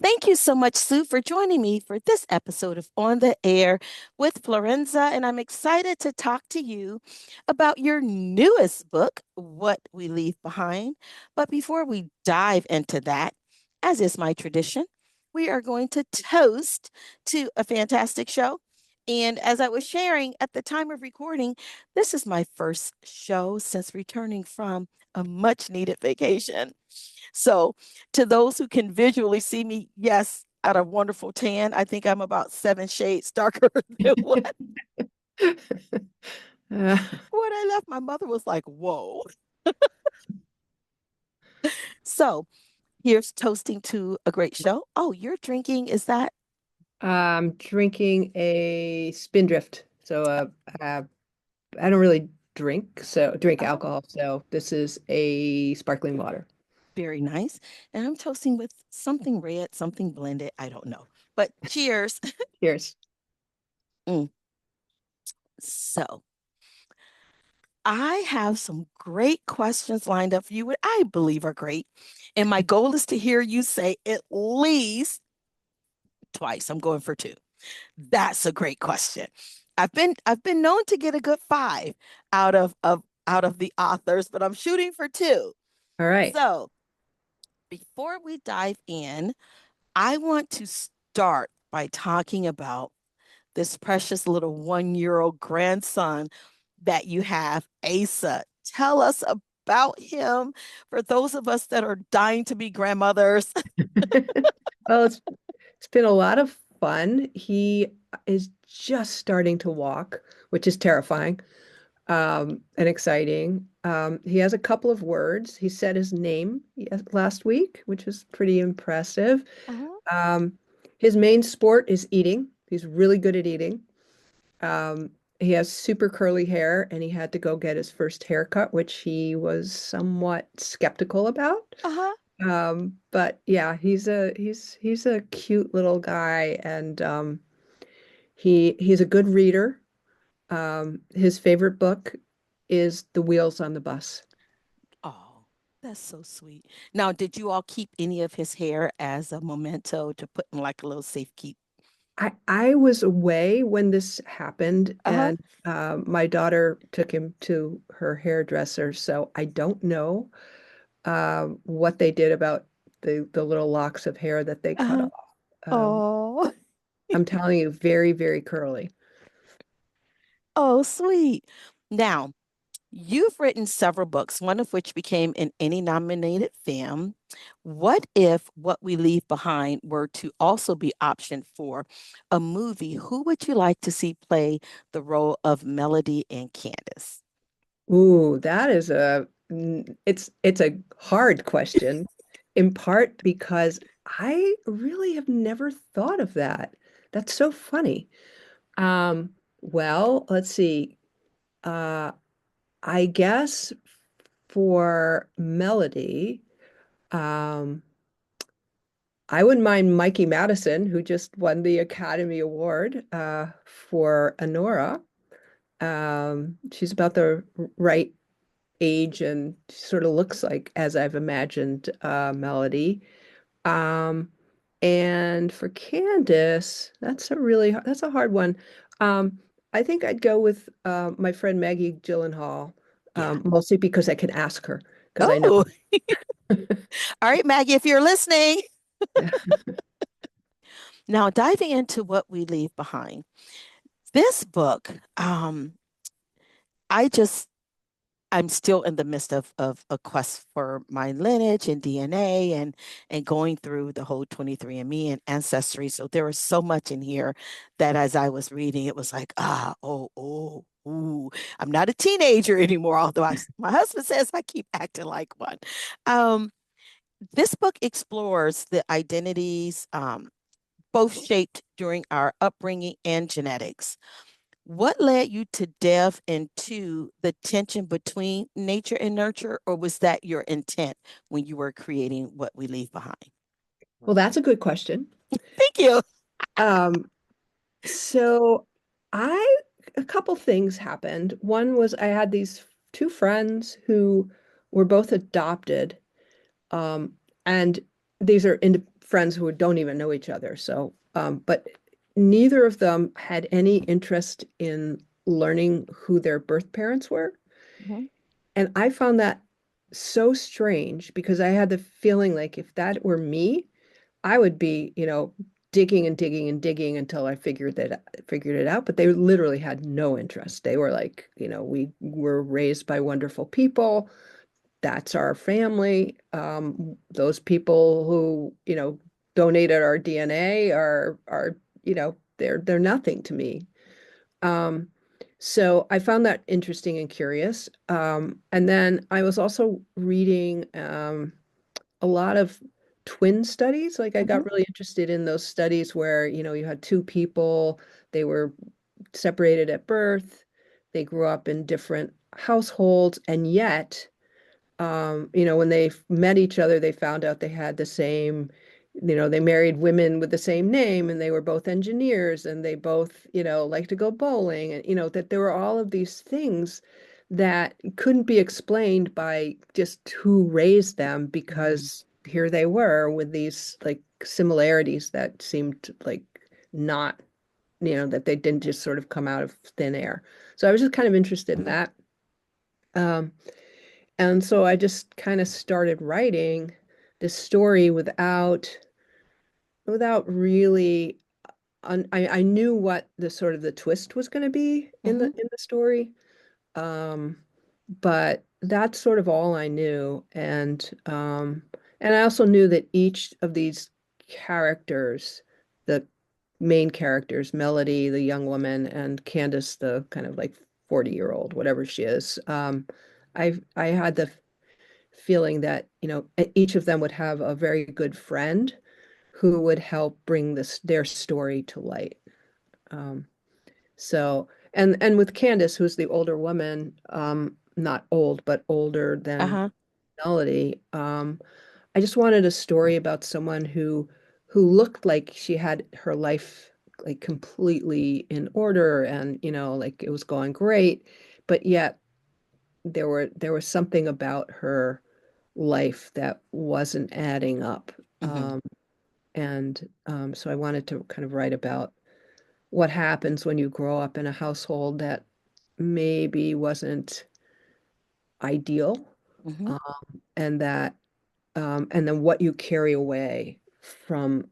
Thank you so much, Sue, for joining me for this episode of On the Air with Florenza. And I'm excited to talk to you about your newest book, What We Leave Behind. But before we dive into that, as is my tradition, we are going to toast to a fantastic show. And as I was sharing at the time of recording, this is my first show since returning from a much needed vacation. So, to those who can visually see me, yes, at a wonderful tan. I think I'm about 7 shades darker than Uh, when I left. My mother was like, whoa. So, here's toasting to a great show. Oh, you're drinking, is that? I'm drinking a Spindrift. Uh, I don't really drink Uh-huh. alcohol. So this is a sparkling water. Very nice. And I'm toasting with something red, something blended. I don't know. But cheers. Cheers. Mm. So, I have some great questions lined up for you, what I believe are great. And my goal is to hear you say at least twice. I'm going for two. That's a great question. I've been known to get a good five out of the authors, but I'm shooting for two. All right. So before we dive in, I want to start by talking about this precious little 1 year old grandson that you have, Asa. Tell us about him for those of us that are dying to be grandmothers. Well, it's been a lot of fun. He is just starting to walk, which is terrifying, and exciting. He has a couple of words. He said his name last week, which was pretty impressive. Uh-huh. Um, his main sport is eating. He's really good at eating. He has super curly hair, and he had to go get his first haircut, which he was somewhat skeptical about. Uh-huh. But yeah, he's a cute little guy, and he's a good reader. His favorite book is The Wheels on the Bus. Oh, that's so sweet. Now, did you all keep any of his hair as a memento to put in like a little safekeep? I was away when this happened, Uh-huh. and my daughter took him to her hairdresser, so I don't know what they did about the little locks of hair that they cut Uh-huh. off. Um, Oh, I'm telling you, very, very curly. oh, sweet. Now, you've written several books, one of which became an Emmy nominated film. What if What We Leave Behind were to also be optioned for a movie? Who would you like to see play the role of Melody and Candace? Ooh, that is it's a hard question, in part because I really have never thought of that. That's so funny. Well, let's see. Uh, I guess for Melody, um, I wouldn't mind Mikey Madison, who just won the Academy Award for Honora. She's about the right age and sort of looks like as I've imagined Melody. Um, and for Candace, that's a hard one. Um, I think I'd go with my friend Maggie Gyllenhaal, Yeah. mostly because I can ask her because I know. Oh, all right, Maggie, if you're listening. Now, diving into What We Leave Behind. This book, I just I'm still in the midst of a quest for my lineage and DNA and going through the whole 23andMe and ancestry. So there was so much in here that as I was reading, it was like, ooh, I'm not a teenager anymore, although my husband says I keep acting like one. Um, this book explores the identities both shaped during our upbringing and genetics. What led you to delve into the tension between nature and nurture, or was that your intent when you were creating What We Leave Behind? Well, that's a good question. Thank you. Um, so I a couple things happened. One was I had these two friends who were both adopted, and these are friends who don't even know each other. So, but neither of them had any interest in learning who their birth parents were. Mhm. And I found that so strange because I had the feeling like if that were me, I would be, digging and digging and digging until I figured it out. But they literally had no interest. They were like, we were raised by wonderful people. That's our family. Those people who, donated our DNA are, they're nothing to me. Um, so I found that interesting and curious. And then I was also reading a lot of twin studies. Like I Mhm. got really interested in those studies where, you had two people, they were separated at birth, they grew up in different households, and yet when they met each other, they found out they had the same, they married women with the same name and they were both engineers and they both, like to go bowling and, that there were all of these things that couldn't be explained by just who raised them Mhm. because here they were with these like similarities that seemed like not, that they didn't just sort of come out of thin air. So I was just kind of interested in that. Um, and so I just kind of started writing this story without really I knew what the sort of the twist was going to be in the Mhm. story. Um, but that's sort of all I knew. And I also knew that each of these characters, the main characters, Melody, the young woman, and Candace, the kind of like 40-year-old, whatever she is, I had the feeling that, each of them would have a very good friend who would help bring their story to light. Um, so, and with Candace, who's the older woman, not old, but older than Uh-huh. Melody, I just wanted a story about someone who looked like she had her life like completely in order and, like it was going great, but yet there was something about her life that wasn't adding up. Mhm. And so I wanted to kind of write about what happens when you grow up in a household that maybe wasn't ideal, Mhm. um, and and then what you carry away from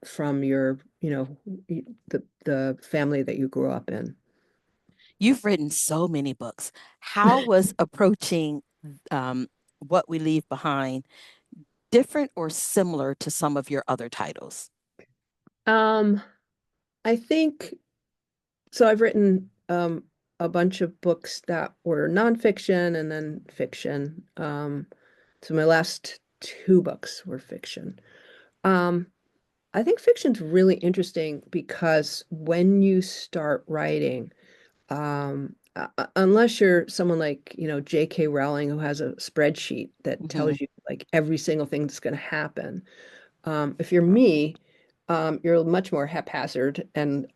your, the family that you grew up in. You've written so many books. How was approaching um, What We Leave Behind different or similar to some of your other titles? Um, I think so. I've written a bunch of books that were nonfiction and then fiction. So my last two books were fiction. Um, I think fiction's really interesting because when you start writing, unless you're someone like, J.K. Rowling who has a spreadsheet that Mhm. tells you like every single thing that's going to happen. If you're me, you're much more haphazard and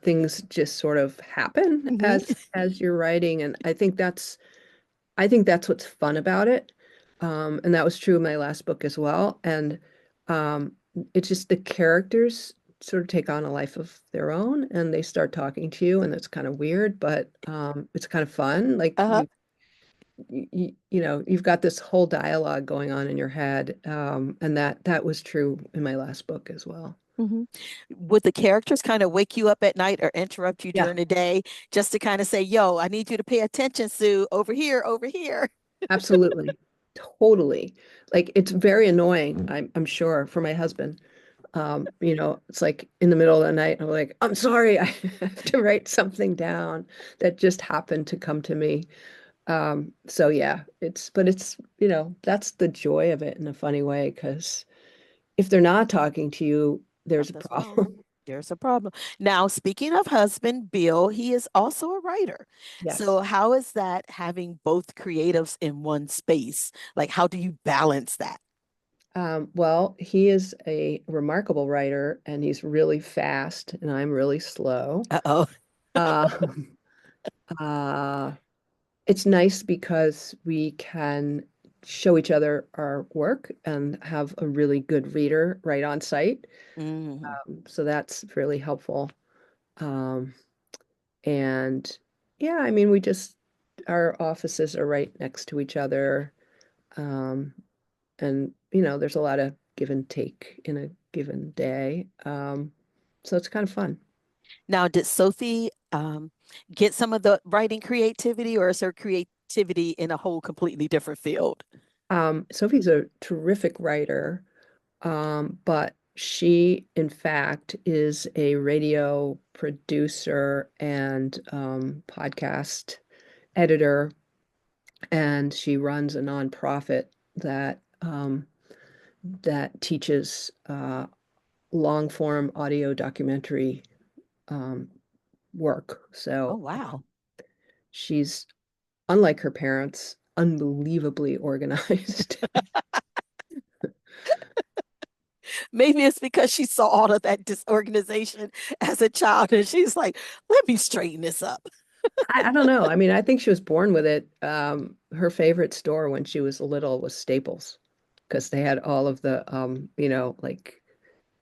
things just sort of happen Mhm. as you're writing. And I think that's what's fun about it. And that was true of my last book as well. And um, it's just the characters sort of take on a life of their own and they start talking to you, and it's kind of weird, but it's kind of fun. Like Uh-huh. you've got this whole dialogue going on in your head, and that was true in my last book as well. Mhm. Would the characters kind of wake you up at night or interrupt you Yeah, during the day just to kind of say, yo, I need you to pay attention, Sue, over here, over here? absolutely. Totally. Like it's very annoying, I'm sure, for my husband. It's like in the middle of the night, I'm like, I'm sorry, I have to write something down that just happened to come to me. So yeah, that's the joy of it in a funny way, because if they're not talking to you, there's a Something's wrong. problem. There's a problem. Now, speaking of husband, Bill, he is also a writer. Yes. So, how is that having both creatives in one space? Like, how do you balance that? Well, he is a remarkable writer and he's really fast and I'm really slow. Uh-oh. Um, uh, it's nice because we can show each other our work and have a really good reader right on site. Hmm. So that's really helpful. Um, and yeah, I mean, we just, our offices are right next to each other. Um, and, there's a lot of give and take in a given day. So it's kind of fun. Now, did Sophie get some of the writing creativity, or is her creativity in a whole completely different field? Sophie's a terrific writer, but she, in fact, is a radio producer and podcast editor, and she runs a nonprofit that teaches long form audio documentary um, work. Oh, So wow. she's, unlike her parents, unbelievably organized. Maybe it's because she saw all of that disorganization as a child and she's like, let me straighten this up. I don't know. I mean, I think she was born with it. Her favorite store when she was little was Staples because they had all of the,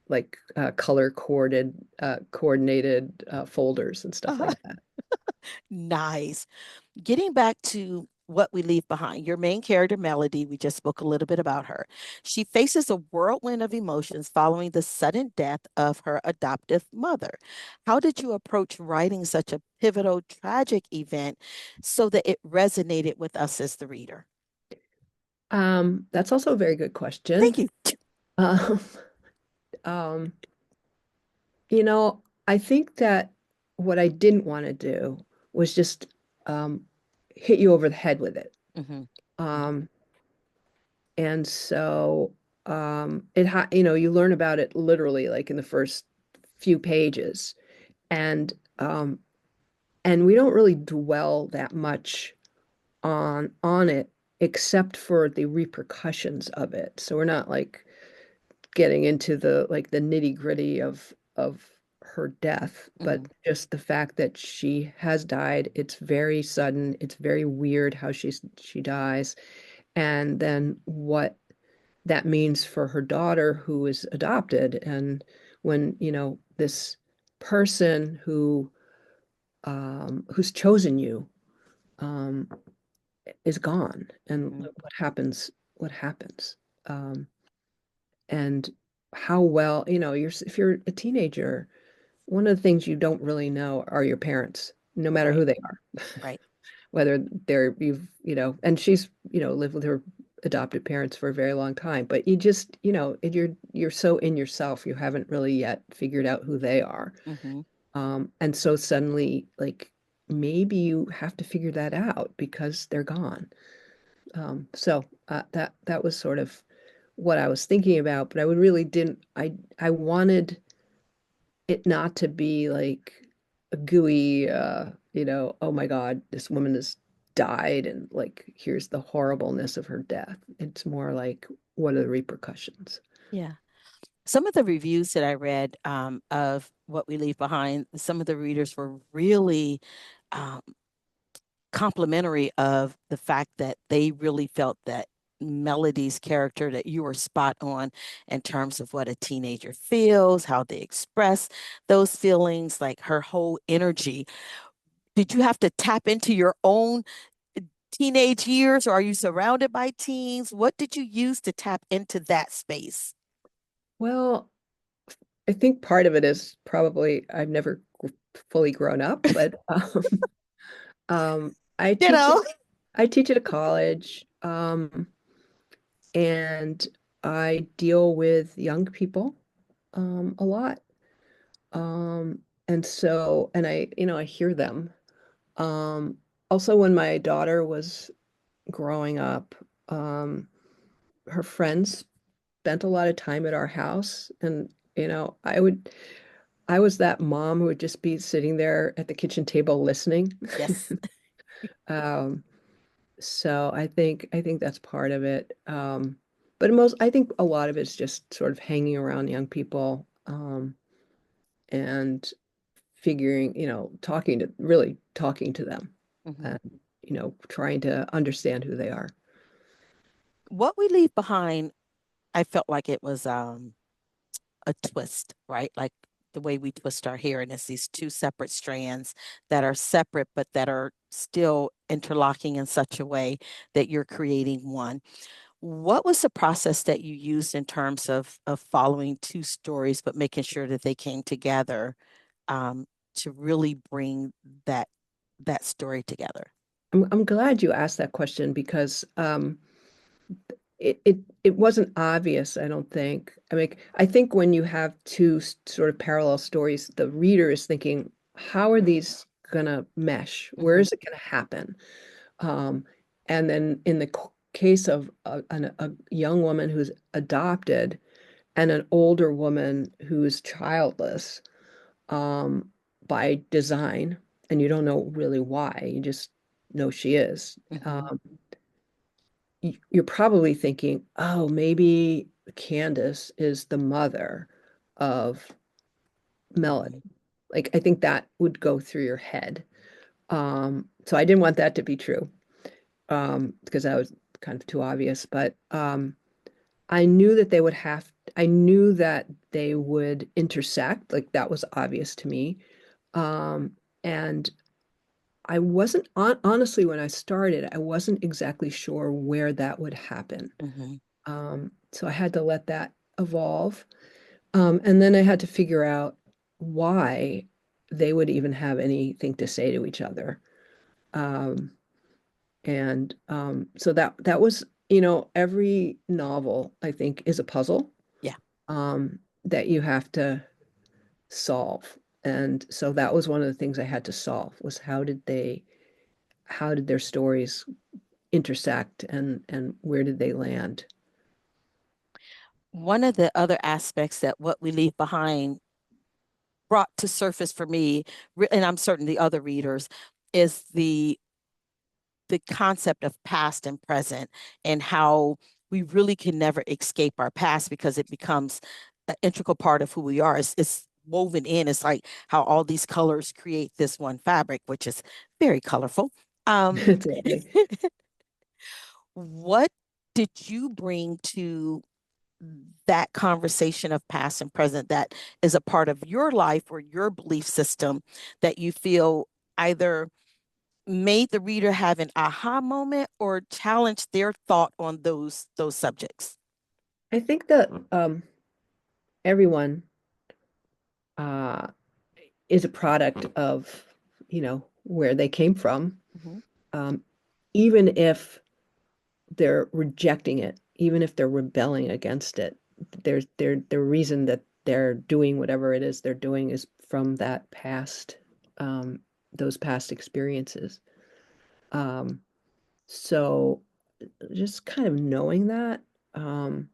like color coordinated folders and stuff Uh, like that. nice. Getting back to what we leave behind, your main character, Melody, we just spoke a little bit about her. She faces a whirlwind of emotions following the sudden death of her adoptive mother. How did you approach writing such a pivotal, tragic event so that it resonated with us as the reader? That's also a very good Thank question. you. Um, um, I think that what I didn't want to do was just um, hit you over the head with it. Hmm. Um, and so you learn about it literally like in the first few pages, and um, and we don't really dwell that much on it except for the repercussions of it. So we're not like getting into the nitty-gritty of her death, but Hmm. just the fact that she has died. It's very sudden. It's very weird how she dies, and then what that means for her daughter who is adopted, and when this person who's chosen you um, is gone, and Hmm. what happens, um, and how well, if you're a teenager, one of the things you don't really know are your parents, no matter Right, who they are, right. whether and she's, lived with her adopted parents for a very long time, but you just, you're so in yourself, you haven't really yet figured out who they are. Hmm. And so suddenly, like, maybe you have to figure that out because they're gone. So that was sort of what I was thinking about, but I would really didn't I wanted it not to be like a gooey, oh my God, this woman has died and like here's the horribleness of her death. It's more like what are the repercussions? Yeah. Some of the reviews that I read of What We Leave Behind, some of the readers were really um, complimentary of the fact that they really felt that Melody's character, that you were spot on in terms of what a teenager feels, how they express those feelings, like her whole energy. Did you have to tap into your own teenage years, or are you surrounded by teens? What did you use to tap into that space? Well, I think part of it is probably I've never fully grown up, but I You teach know? I teach at a college, and I deal with young people a lot. And I hear them. Um, Also, when my daughter was growing up, um, her friends spent a lot of time at our house, and I was that mom who would just be sitting there at the kitchen table listening. Yes. Um, so I think that's part of it. But I think a lot of it's just sort of hanging around young people, and figuring, really talking to them Hmm. and, trying to understand who they are. What we leave behind, I felt like it was a twist, right? Like the way we twist our hair, and it's these two separate strands that are separate, but that are still interlocking in such a way that you're creating one. What was the process that you used in terms of following two stories, but making sure that they came together um, to really bring that that story together? I'm glad you asked that question because it wasn't obvious, I don't think. I mean, I think when you have two sort of parallel stories, the reader is thinking, how are these gonna mesh? Where Hmm. is it gonna happen? And then in the case of a young woman who's adopted and an older woman who's childless, um, by design, and you don't know really why, you just know she is. Hmm. You're probably thinking, oh, maybe Candace is the mother of Melody. Hmm. Like, I think that would go through your head. So I didn't want that to be true, because that was kind of too obvious. But I knew that I knew that they would intersect. Like, that was obvious to me. And I wasn't, honestly, when I started, I wasn't exactly sure where that would happen. Hmm. So I had to let that evolve. And then I had to figure out why they would even have anything to say to each other. Um, and so that was, every novel, I think, is a puzzle Yeah. that you have to solve. And so that was one of the things I had to solve was how did their stories intersect and where did they land? One of the other aspects that what we leave behind brought to surface for me, and I'm certain the other readers, is the concept of past and present, and how we really can never escape our past because it becomes an integral part of who we are. It's woven in. It's like how all these colors create this one fabric, which is very colorful. Um, It's lovely. what did you bring to that conversation of past and present that is a part of your life or your belief system that you feel either made the reader have an aha moment or challenge their thought on those subjects? I think that everyone uh, is a product of, where they came from, Hmm. um, even if they're rejecting it, even if they're rebelling against it. The reason that they're doing whatever it is they're doing is from that past, um, those past experiences. Um, so just kind of knowing that, um,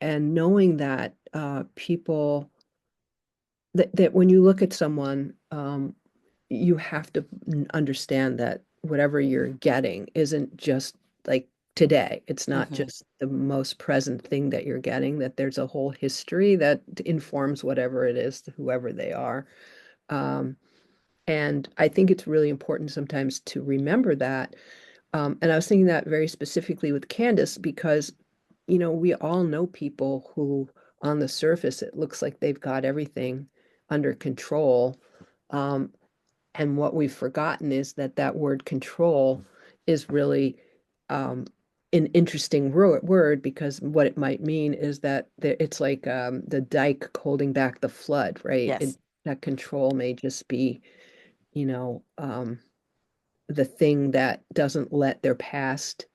and knowing that people that when you look at someone, you have to understand that whatever you're getting isn't just like today. It's not Hmm. just the most present thing that you're getting, that there's a whole history that informs whatever it is, whoever they are. Um, and I think it's really important sometimes to remember that. And I was thinking that very specifically with Candace because, we all know people who, on the surface, it looks like they've got everything under control. Um, and what we've forgotten is that that word control is really um, an interesting word because what it might mean is that it's like the dike holding back the flood, right? Yes. That control may just be, you know, um, the thing that doesn't let their past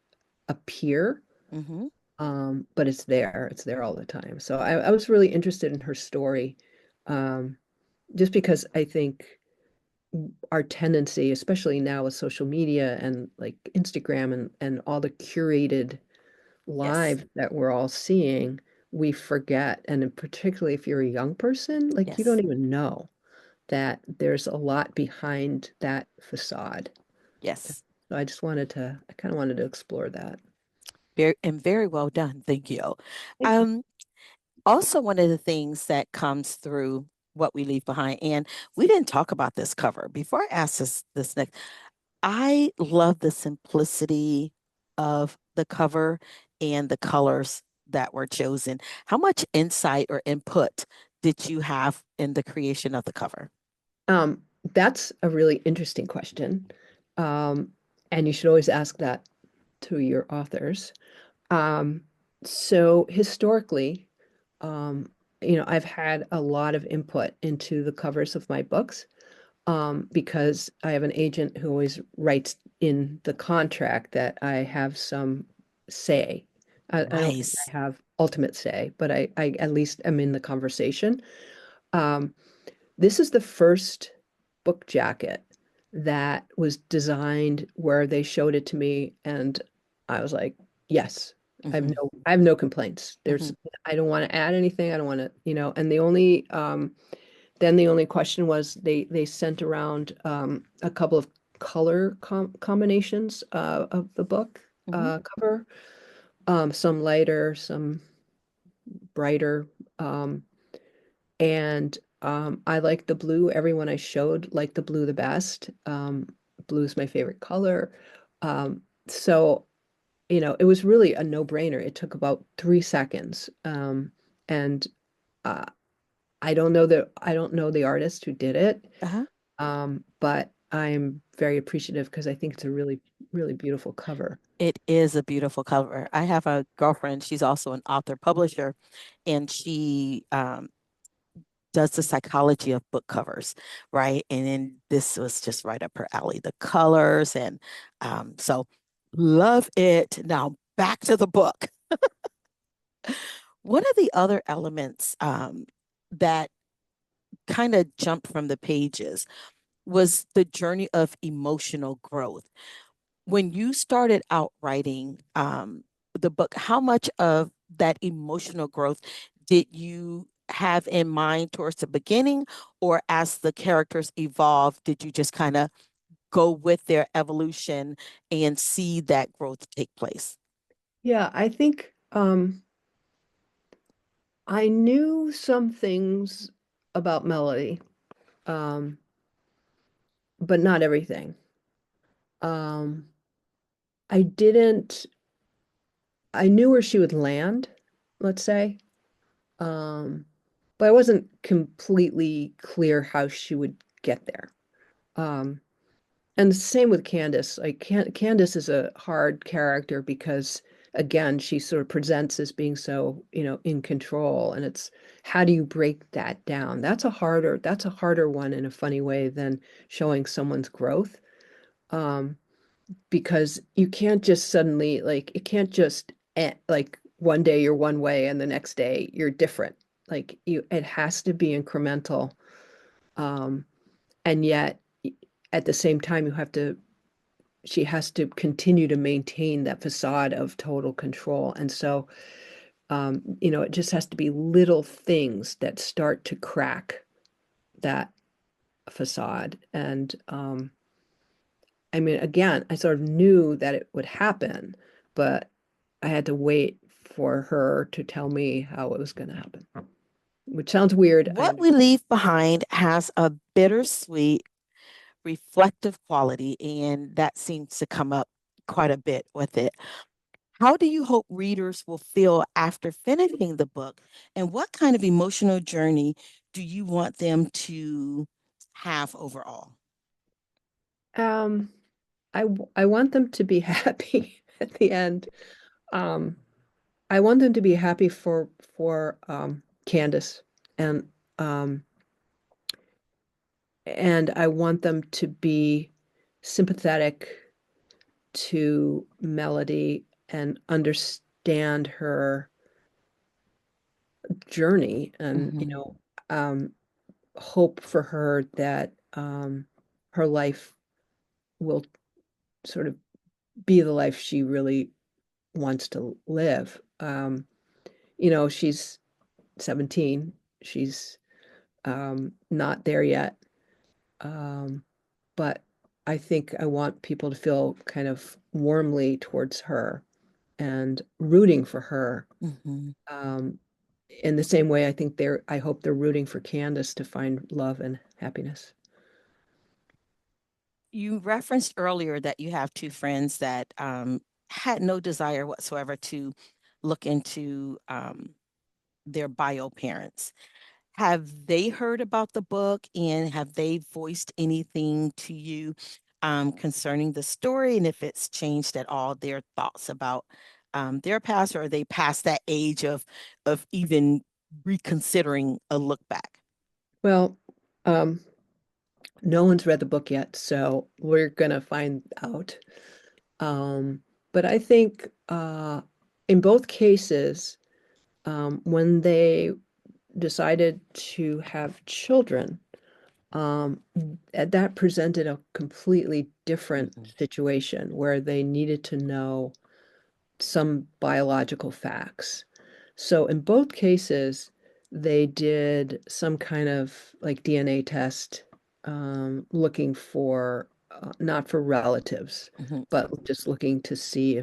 appear, Hmm. but it's there. It's there all the time. So I was really interested in her story, um, just because I think our tendency, especially now with social media and like Instagram and all the curated Yes. lives that we're all seeing, we forget. And particularly if you're a young person, like you don't Yes. even know that there's a lot behind that facade. Yes. So I kind of wanted to explore that. Very well done. Thank you. Thank you. Um, Also, one of the things that comes through what we leave behind, and we didn't talk about this cover before I ask this next. I love the simplicity of the cover and the colors that were chosen? How much insight or input did you have in the creation of the cover? Um, that's a really interesting question. Um, and you should always ask that to your authors. Um, so historically, um, I've had a lot of input into the covers of my books, because I have an agent who always writes in the contract that I have some say. I don't think I Nice. have ultimate say, but I at least am in the conversation. Um, this is the first book jacket that was designed where they showed it to me, and I was like, yes, Hmm. I have no complaints. Hmm. I don't want to add anything. I don't want to, and the only then the only question was they sent around a couple of color combinations of the book Hmm. cover, some lighter, some brighter. Um, and I like the blue. Everyone I showed liked the blue the best. Blue is my favorite color. So, it was really a no-brainer. It took about 3 seconds. And uh, I don't know the artist who did it. Uh-huh. But I'm very appreciative because I think it's a really, really beautiful cover. It is a beautiful cover. I have a girlfriend, she's also an author publisher, and she does the psychology of book covers, right? And then this was just right up her alley, the colors. And so love it. Now back to the book. One of the other elements that kind of jumped from the pages was the journey of emotional growth. When you started out writing the book, how much of that emotional growth did you have in mind towards the beginning, or as the characters evolved, did you just kind of go with their evolution and see that growth take place? Yeah, I think I knew some things about Melody, um, but not everything. Um, I didn't, I knew where she would land, let's say, um, but I wasn't completely clear how she would get there. Um, And the same with Candace. Like Candace is a hard character because again, she sort of presents as being so, in control. And it's how do you break that down? That's a harder one in a funny way than showing someone's growth. Um, because you can't just suddenly like it can't just like one day you're one way and the next day you're different. Like it has to be incremental. Um, and yet at the same time you have to she has to continue to maintain that facade of total control. And so, it just has to be little things that start to crack that facade. And I mean, again, I sort of knew that it would happen, but I had to wait for her to tell me how it was going to happen, which sounds weird. I What know. we leave behind has a bittersweet, reflective quality, and that seems to come up quite a bit with it. How do you hope readers will feel after finishing the book? And what kind of emotional journey do you want them to have overall? Um, I want them to be happy at the end. Um, I want them to be happy for Candace and um and I want them to be sympathetic to Melody and understand her journey and Hmm. um hope for her that her life will sort of be the life she really wants to live. She's 17. She's not there yet. Um, but I think I want people to feel kind of warmly towards her and rooting for her. Hmm. Um, in the same way, I hope they're rooting for Candace to find love and happiness. You referenced earlier that you have two friends that had no desire whatsoever to look into their bio parents. Have they heard about the book and have they voiced anything to you concerning the story? And if it's changed at all their thoughts about their past, or are they past that age of even reconsidering a look back? Well, um, no one's read the book yet, so we're gonna find out. Um, but I think in both cases, when they decided to have children, um, that presented a completely different Mhm, situation where they needed to know some biological facts. So in both cases, they did some kind of like DNA test, looking for not for relatives, mhm, but just looking to see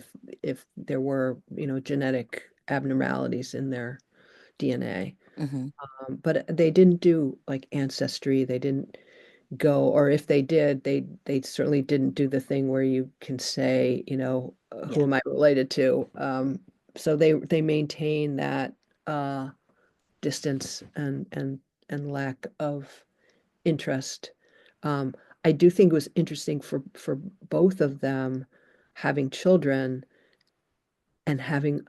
if there were, genetic abnormalities in their DNA. mhm. But they didn't do like ancestry. They didn't go, or if they did, they certainly didn't do the thing where you can say, who Yeah, am I related to? So they maintain that uh, distance and lack of interest. Um, I do think it was interesting for both of them having children and having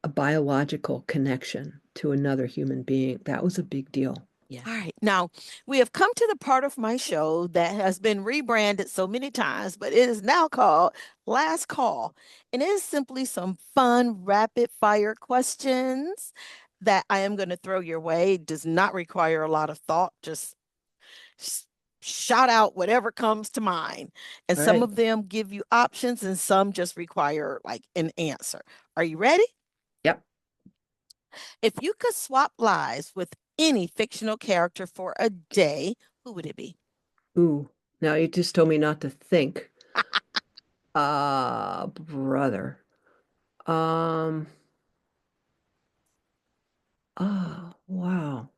a biological connection to another human being. That was a big deal. yeah. All right. Now, we have come to the part of my show that has been rebranded so many times, but it is now called Last Call. And it is simply some fun, rapid fire questions that I am going to throw your way. It does not require a lot of thought, just s- shout out whatever comes to mind. And All some right. of them give you options, and some just require like an answer. Are you ready? Yep. If you could swap lives with any fictional character for a day, who would it be? Ooh. Now you just told me not to think. Brother. Um, oh, wow.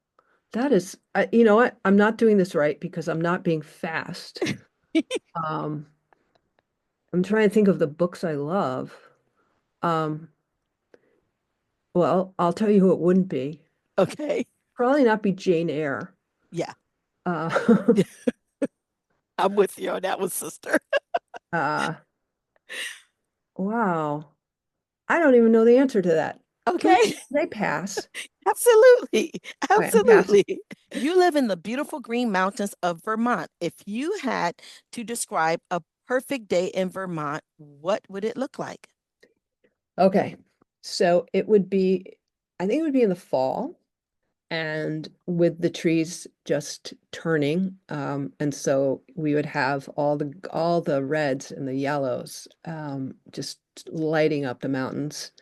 That is, you know what? I'm not doing this right because I'm not being fast. Um, I'm trying to think of the books I love. Um, well, I'll tell you who it wouldn't be. Okay. Probably not be Jane Eyre. Yeah, Uh, I'm with you on that one, sister. uh, wow. I don't even know the answer to that. Okay. Can I pass? Absolutely. Okay, I'm passing. Absolutely. You live in the beautiful green mountains of Vermont. If you had to describe a perfect day in Vermont, what would it look like? Okay. So it would be, I think it would be in the fall and with the trees just turning. And so we would have all the reds and the yellows just lighting up the mountains.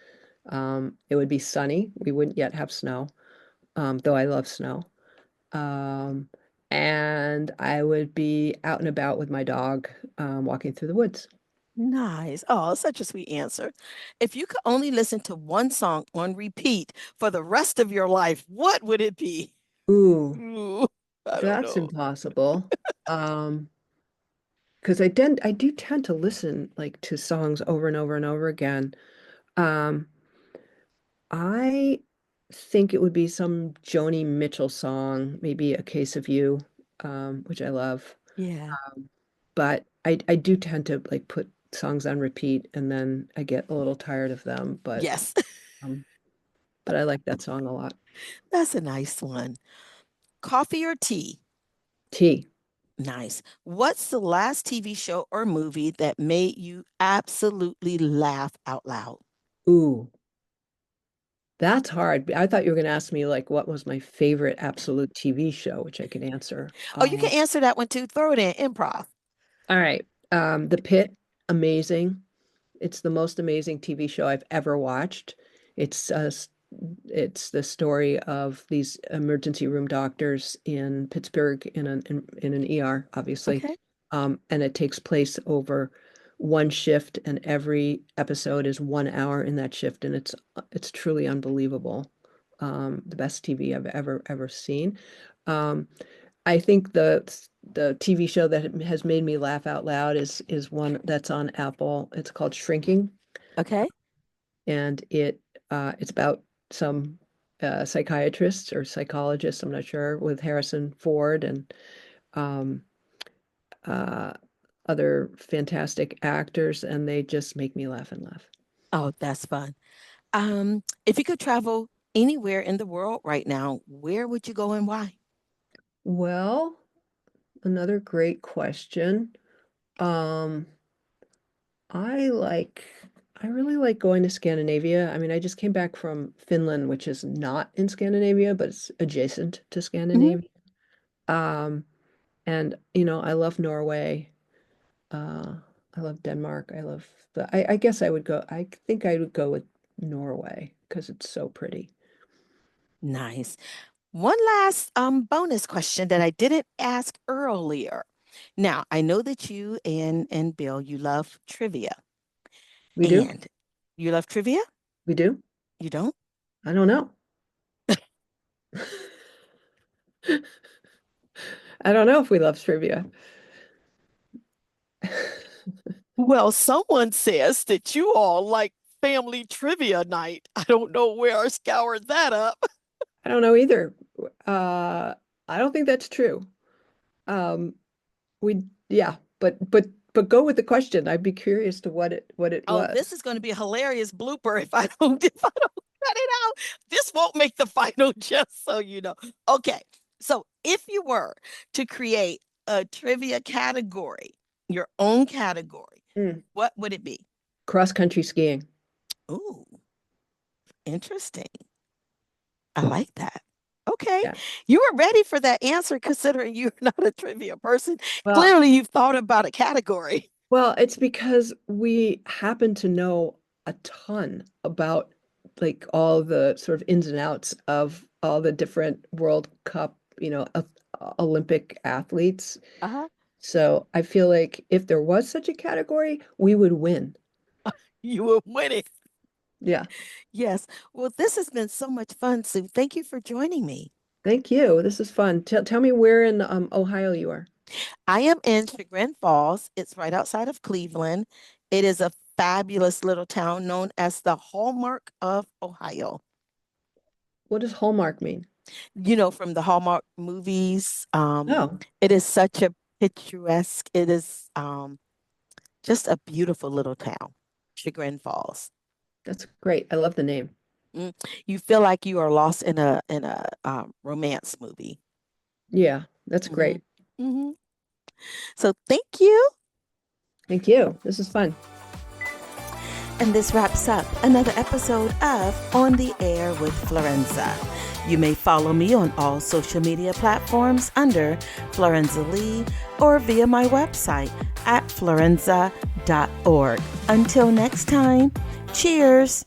It would be sunny. We wouldn't yet have snow, though I love snow. Um, and I would be out and about with my dog, walking through the woods. Nice. Oh, such a sweet answer. If you could only listen to one song on repeat for the rest of your life, what would it be? Ooh, Ooh, I don't that's know. impossible. Um, because I do tend to listen like to songs over and over and over again. Um, I think it would be some Joni Mitchell song, maybe A Case of You, which I love. Yeah. But I do tend to like put songs on repeat and then I get a little tired of them. Yes. Um, but I like that song a lot. That's a nice one. Coffee or tea? Tea. Nice. What's the last TV show or movie that made you absolutely laugh out loud? Ooh, that's hard. I thought you were going to ask me like what was my favorite absolute TV show, which I could answer. Oh, you can answer that one too. Throw it in improv. All right. The Pit, amazing. It's the most amazing TV show I've ever watched. It's it's the story of these emergency room doctors in Pittsburgh in an ER, obviously. Okay. And it takes place over one shift, and every episode is 1 hour in that shift, and it's truly unbelievable. The best TV I've ever seen. Um, I think the TV show that has made me laugh out loud is one that's on Apple. It's called Shrinking. Okay. and it's about some psychiatrists or psychologists, I'm not sure, with Harrison Ford and um, uh, other fantastic actors, and they just make me laugh and laugh. Oh, that's fun. If you could travel anywhere in the world right now, where would you go and why? Well, another great question. Um, I like, I really like going to Scandinavia. I mean, I just came back from Finland, which is not in Scandinavia, but it's adjacent to Hmm. Scandinavia. Um, and I love Norway. Uh, I love Denmark. I guess I think I would go with Norway because it's so pretty. Nice. One last bonus question that I didn't ask earlier. Now, I know that you and Bill, you love trivia. We do? And you love trivia? We do? You don't? I don't know. I don't know if we love trivia. Well, someone says that you all like family trivia night. I don't know where I scoured that up. I don't know either. Uh, I don't think that's true. Um, yeah, but go with the question. I'd be curious to what it Oh, this was. is going to be a hilarious blooper if I don't if I don't cut it out. This won't make the final, just so you know. Okay, so if you were to create a trivia category, your own category, Mm, what would it be? cross-country skiing. Ooh, interesting. I like that. Okay, Yeah. you were ready for that answer considering you're not a trivia person. Well, Clearly, you've thought about a category. well, it's because we happen to know a ton about like all the sort of ins and outs of all the different World Cup, Olympic athletes. Uh-huh. So I feel like if there was such a category, we would win. You were winning. Yeah. Yes. Well, this has been so much fun, Sue. Thank you for joining me. Thank you. This is fun. Tell me where in Ohio you are. I am in Chagrin Falls. It's right outside of Cleveland. It is a fabulous little town known as the Hallmark of Ohio. What does Hallmark mean? You know, from the Hallmark movies. Oh, It is such a picturesque, it is just a beautiful little town, Chagrin Falls. that's great. I love the name. Mm. You feel like you are lost in a romance movie. Yeah, that's Hmm. great. Hmm. So thank you. Thank you. This is fun. And this wraps up another episode of On the Air with Florenza. You may follow me on all social media platforms under Florenza Lee or via my website at florenza.org. Until next time, cheers.